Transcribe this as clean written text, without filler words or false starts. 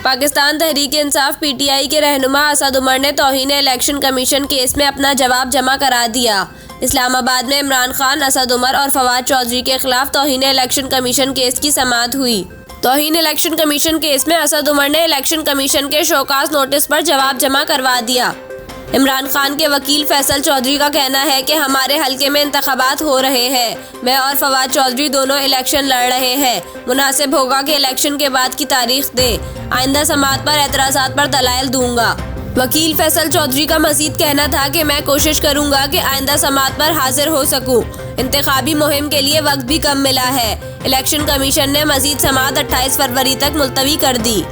Pakistan Tehreek-e-Insaf (PTI) के रहनुमा असद उमर ने तौहीन इलेक्शन कमीशन केस में अपना जवाब जमा करा दिया। इस्लामाबाद में इमरान खान, असद उमर और फवाद चौधरी के खिलाफ तौहीन इलेक्शन कमीशन केस की समाअत हुई। तौहीन इलेक्शन कमीशन केस में असद उमर ने इलेक्शन कमीशन के शोकाज नोटिस पर जवाब जमा करवा दिया। इमरान खान के वकील फैसल चौधरी का कहना है कि हमारे हलके में इंतखाबात हो रहे हैं, मैं और फवाद चौधरी दोनों इलेक्शन लड़ रहे हैं। मुनासिब होगा कि इलेक्शन के बाद की तारीख दे। आइंदा समाअत पर एतराज़ात पर दलाइल दूंगा। वकील फैसल चौधरी का मजीद कहना था कि मैं कोशिश करूंगा कि आइंदा समाअत पर हाजिर हो सकूं। इंतखाबी मुहिम के लिए वक्त भी कम मिला है। इलेक्शन कमीशन ने मजीद समाअत 28 फरवरी तक मुलतवी कर दी।